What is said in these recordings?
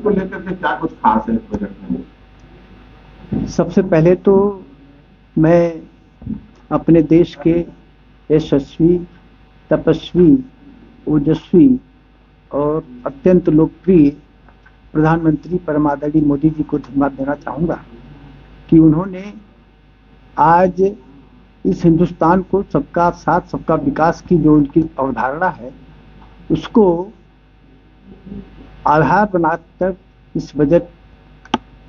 को लेकर के क्या कुछ खास है इस बजट में? सबसे पहले तो मैं अपने देश के यशस्वी, तपस्वी, ओजस्वी और अत्यंत लोकप्रिय प्रधानमंत्री परम आदरणीय मोदी जी को धन्यवाद देना चाहूँगा कि उन्होंने आज इस हिंदुस्तान को सबका साथ सबका विकास की जो उनकी अवधारणा है उसको आधार बनाकर इस बजट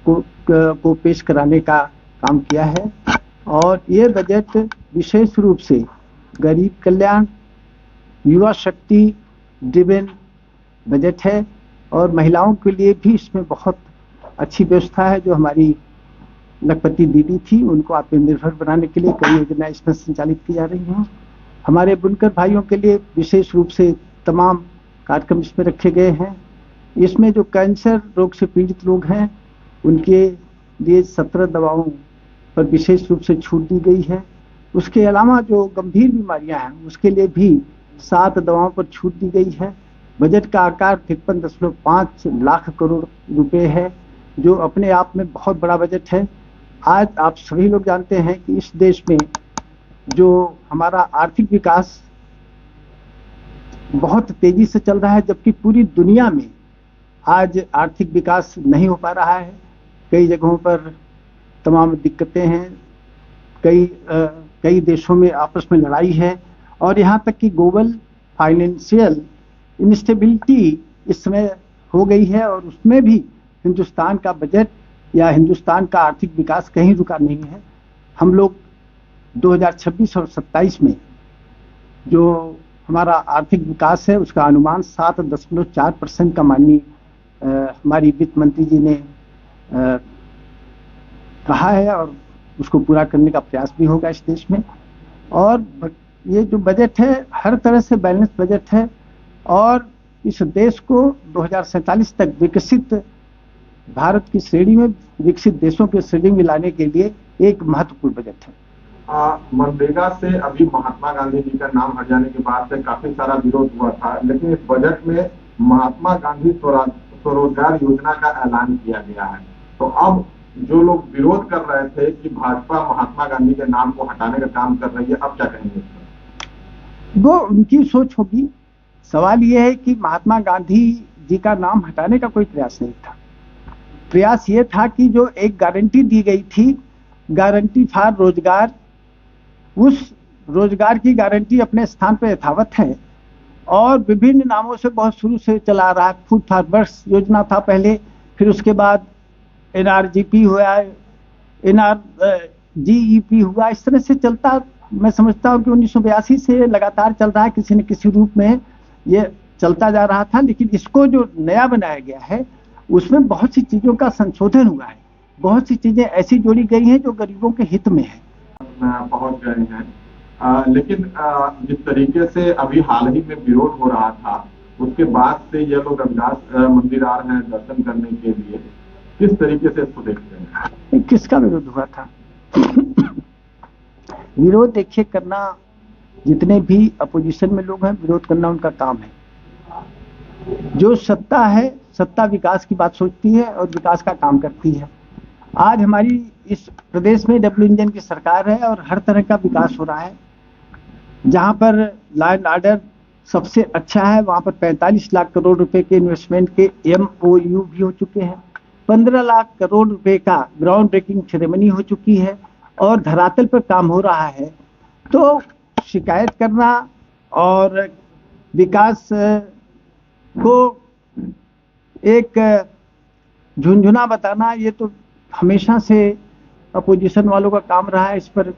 को पेश कराने का काम किया है। और ये बजट विशेष रूप से गरीब कल्याण, युवा शक्ति ड्रिवन बजट है और महिलाओं के लिए भी इसमें बहुत अच्छी व्यवस्था है। जो हमारी लखपति दीदी थी उनको आत्मनिर्भर बनाने के लिए कई योजनाएं इसमें संचालित की जा रही हैं। हमारे बुनकर भाइयों के लिए विशेष रूप से तमाम कार्यक्रम इसमें रखे गए हैं। इसमें जो कैंसर रोग से पीड़ित लोग हैं उनके लिए 17 दवाओं पर विशेष रूप से छूट दी गई है। उसके अलावा जो गंभीर बीमारियां हैं उसके लिए भी 7 दवाओं पर छूट दी गई है। बजट का आकार 53.5 लाख करोड़ रुपए है, जो अपने आप में बहुत बड़ा बजट है। आज आप सभी लोग जानते हैं कि इस देश में जो हमारा आर्थिक विकास बहुत तेजी से चल रहा है, जबकि पूरी दुनिया में आज आर्थिक विकास नहीं हो पा रहा है। कई जगहों पर तमाम दिक्कतें हैं, कई देशों में आपस में लड़ाई है और यहाँ तक कि ग्लोबल फाइनेंशियल इंस्टेबिलिटी इस समय हो गई है और उसमें भी हिंदुस्तान का बजट या हिंदुस्तान का आर्थिक विकास कहीं रुका नहीं है। हम लोग 2026 और 27 में जो हमारा आर्थिक विकास है उसका अनुमान 7.4% का माननीय हमारी वित्त मंत्री जी ने कहा है और उसको पूरा करने का प्रयास भी होगा इस देश में। और ये जो बजट है हर तरह से बैलेंस बजट है और इस देश को 2047 तक विकसित भारत की श्रेणी में, विकसित देशों की श्रेणी में लाने के लिए एक महत्वपूर्ण बजट है। मनरेगा से अभी महात्मा गांधी जी का नाम हट जाने के बाद से काफी सारा विरोध हुआ था, लेकिन इस बजट में महात्मा गांधी स्वरोजगार योजना का ऐलान किया गया है। तो अब जो लोग विरोध कर रहे थे कि भाजपा महात्मा गांधी के नाम को हटाने का काम कर रही है, अब क्या कहेंगे? वो उनकी सोच होगी। सवाल यह है कि महात्मा गांधी जी का नाम हटाने का कोई प्रयास नहीं था। प्रयास ये था कि जो एक गारंटी दी गई थी, गारंटी फॉर रोजगार, उस रोजगार की गारंटी अपने स्थान पर यथावत है और विभिन्न नामों से बहुत शुरू से चला रहा। फूड फार्मर्स योजना था पहले, फिर उसके बाद NRGP हुआ, NRGEP हुआ, इस तरह से चलता। मैं समझता हूँ कि 1982 से लगातार चल रहा है, किसी न किसी रूप में ये चलता जा रहा था। लेकिन इसको जो नया बनाया गया है उसमें बहुत सी चीजों का संशोधन हुआ है, बहुत सी चीजें ऐसी जोड़ी गई हैं जो गरीबों के हित में है। पहुंच गए हैं, लेकिन जिस तरीके से अभी हाल ही में विरोध हो रहा था उसके बाद से ये लोग रविदास मंदिर आ रहे हैं दर्शन करने के लिए, किस तरीके से इसको देखते हैं? किसका विरोध हुआ था? विरोध देखिए करना, जितने भी अपोजिशन में लोग हैं विरोध करना उनका काम है। जो सत्ता है, सत्ता विकास की बात सोचती है और विकास का काम करती है। आज हमारी इस प्रदेश में डबल इंजन की सरकार है और हर तरह का विकास हो रहा है। जहां पर लॉ एंड ऑर्डर सबसे अच्छा है वहां पर 45 लाख करोड़ रुपए के इन्वेस्टमेंट के MOU भी हो चुके हैं। 15 लाख करोड़ रुपए का ग्राउंड ब्रेकिंग सेरेमनी हो चुकी है और धरातल पर काम हो रहा है। तो शिकायत करना और विकास को एक झुंझुना बताना, ये तो हमेशा से अपोजिशन वालों का काम रहा है। इस पर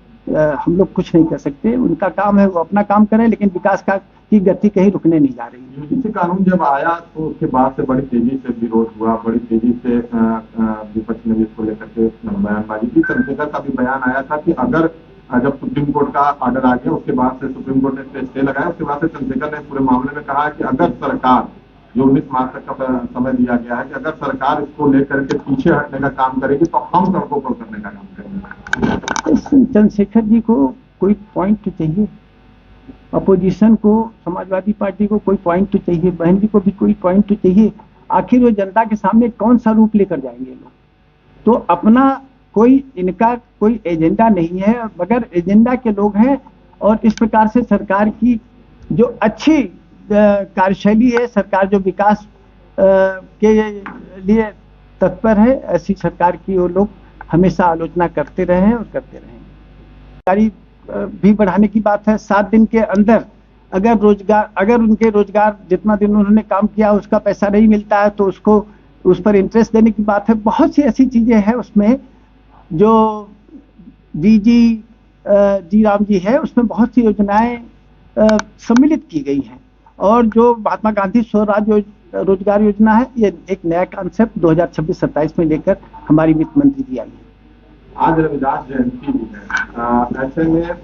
हम लोग कुछ नहीं कर सकते। उनका काम है, वो अपना काम करें, लेकिन विकास की गति कहीं रुकने नहीं जा रही। यूजीसी कानून जब आया तो उसके बाद से बड़ी तेजी से विरोध हुआ, बड़ी तेजी से विपक्ष ने इसको लेकर के बयानबाजी की। चंद्रशेखर का भी बयान आया था कि अगर जब सुप्रीम कोर्ट का ऑर्डर आ गया उसके बाद से सुप्रीम कोर्ट ने स्टे लगाया, उसके बाद से चंद्रशेखर ने पूरे मामले में कहा कि अगर सरकार, जो 19 मार्च तक का समय दिया गया है, कि अगर सरकार इसको लेकर के पीछे हटने का काम करेगी तो हम सड़कों पर करने का काम करेंगे। चंद्रशेखर जी को कोई पॉइंट चाहिए, अपोजिशन को, समाजवादी पार्टी को कोई पॉइंट चाहिए, बहन जी को भी कोई पॉइंट चाहिए। आखिर वो जनता के सामने कौन सा रूप लेकर जाएंगे लोग। तो अपना इनका कोई एजेंडा नहीं है, बगैर एजेंडा के लोग हैं। और इस प्रकार से सरकार की जो अच्छी कार्यशैली है, सरकार जो विकास के लिए तत्पर है, ऐसी सरकार की वो लोग हमेशा आलोचना करते रहे हैं और करते रहेंगे। भी बढ़ाने की बात है, 7 दिन के अंदर अगर उनके रोजगार जितना दिन उन्होंने काम किया उसका पैसा नहीं मिलता है तो उसको उस पर इंटरेस्ट देने की बात है। बहुत सी ऐसी चीजें हैं उसमें जो जी राम जी है, उसमें बहुत सी योजनाएं सम्मिलित की गई हैं। और जो महात्मा गांधी स्वराज रोजगार योजना है, ये एक नया कॉन्सेप्ट 2026-27 में लेकर हमारी वित्त मंत्री जी आई है। आज रविदास जयंती भी है, ऐसे में